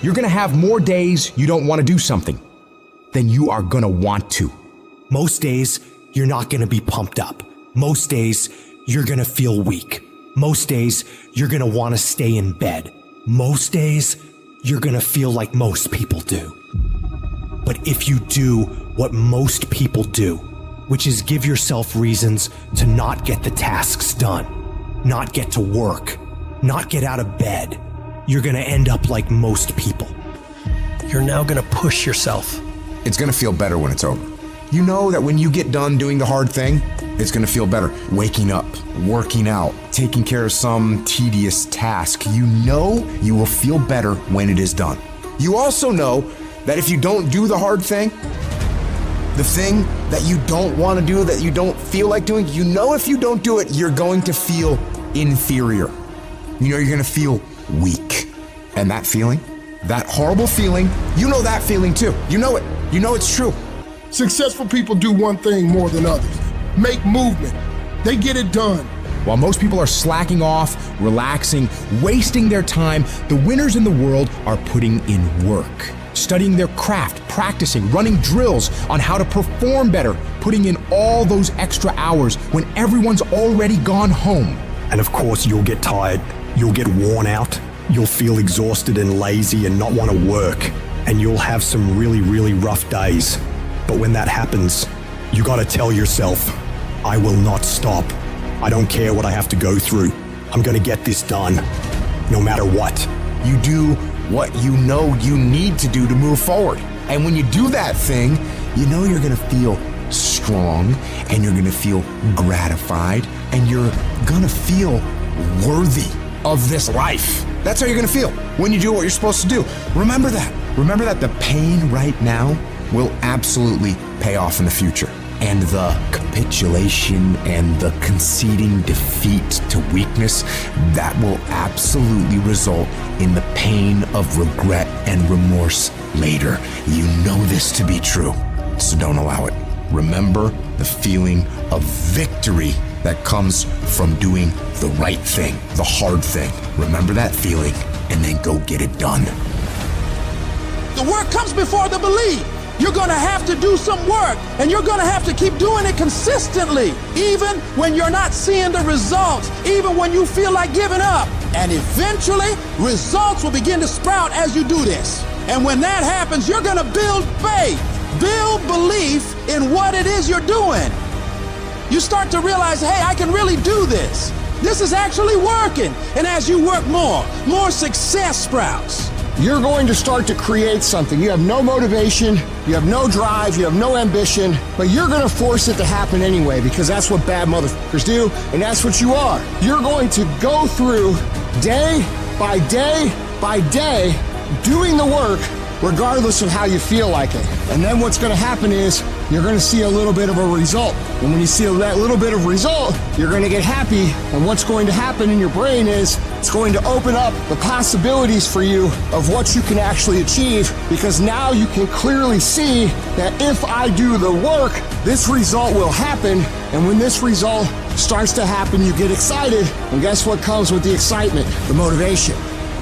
You're gonna have more days you don't wanna do something than you are gonna want to. Most days, you're not gonna be pumped up. Most days, you're gonna feel weak. Most days, you're gonna wanna stay in bed. Most days, you're gonna feel like most people do. But if you do what most people do, which is give yourself reasons to not get the tasks done, not get to work, not get out of bed, you're gonna end up like most people. You're now gonna push yourself. It's gonna feel better when it's over. You know that when you get done doing the hard thing, it's gonna feel better. Waking up, working out, taking care of some tedious task. You know you will feel better when it is done. You also know that if you don't do the hard thing, the thing that you don't want to do, that you don't feel like doing, you know if you don't do it, you're going to feel inferior. You know you're going to feel weak. And that feeling, that horrible feeling, you know that feeling too. You know it. You know it's true. Successful people do one thing more than others: make movement. They get it done. While most people are slacking off, relaxing, wasting their time, the winners in the world are putting in work. Studying their craft, practicing, running drills on how to perform better, putting in all those extra hours when everyone's already gone home. And of course, you'll get tired. You'll get worn out. You'll feel exhausted and lazy and not want to work. And you'll have some really, really rough days. But when that happens, you gotta tell yourself, I will not stop. I don't care what I have to go through. I'm gonna get this done, no matter what. You do what you know you need to do to move forward. And when you do that thing, you know you're gonna feel strong, and you're gonna feel gratified, and you're gonna feel worthy of this life. That's how you're gonna feel when you do what you're supposed to do. Remember that. Remember that the pain right now will absolutely pay off in the future. And the capitulation and the conceding defeat to weakness, that will absolutely result in the pain of regret and remorse later. You know this to be true, so don't allow it. Remember the feeling of victory that comes from doing the right thing, the hard thing. Remember that feeling, and then go get it done. The work comes before the belief. You're gonna have to do some work, and you're gonna have to keep doing it consistently, even when you're not seeing the results, even when you feel like giving up. And eventually, results will begin to sprout as you do this. And when that happens, you're gonna build faith, build belief in what it is you're doing. You start to realize, hey, I can really do this. This is actually working. And as you work more success sprouts. You're going to start to create something. You have no motivation, you have no drive, you have no ambition, but you're going to force it to happen anyway, because that's what bad motherfuckers do, and that's what you are. You're going to go through day by day by day doing the work regardless of how you feel like it. And then what's going to happen is you're going to see a little bit of a result. And when you see that little bit of result, you're going to get happy. And what's going to happen in your brain is it's going to open up the possibilities for you of what you can actually achieve, because now you can clearly see that if I do the work, this result will happen. And when this result starts to happen, you get excited. And guess what comes with the excitement? The motivation.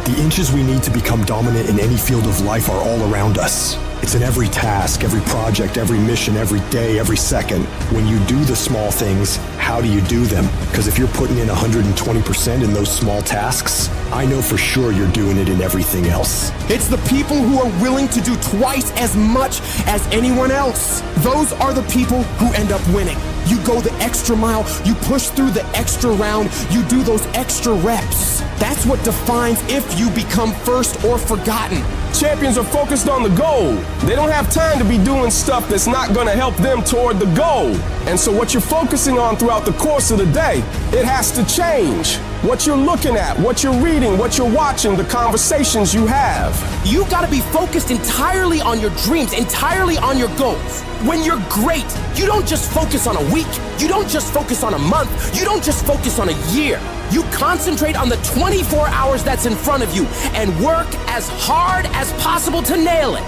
The inches we need to become dominant in any field of life are all around us. It's in every task, every project, every mission, every day, every second. When you do the small things, how do you do them? Because if you're putting in 120% in those small tasks, I know for sure you're doing it in everything else. It's the people who are willing to do twice as much as anyone else. Those are the people who end up winning. You go the extra mile, you push through the extra round, you do those extra reps. That's what defines if you become first or forgotten. Champions are focused on the goal. They don't have time to be doing stuff that's not going to help them toward the goal. And so what you're focusing on throughout the course of the day, it has to change. What you're looking at, what you're reading, what you're watching, the conversations you have. You gotta be focused entirely on your dreams, entirely on your goals. When you're great, you don't just focus on a week, you don't just focus on a month, you don't just focus on a year. You concentrate on the 24 hours that's in front of you and work as hard as possible to nail it.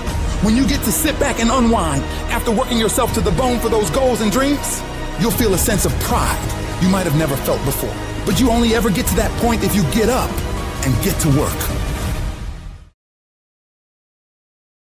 When you get to sit back and unwind after working yourself to the bone for those goals and dreams, you'll feel a sense of pride you might have never felt before. But you only ever get to that point if you get up and get to work.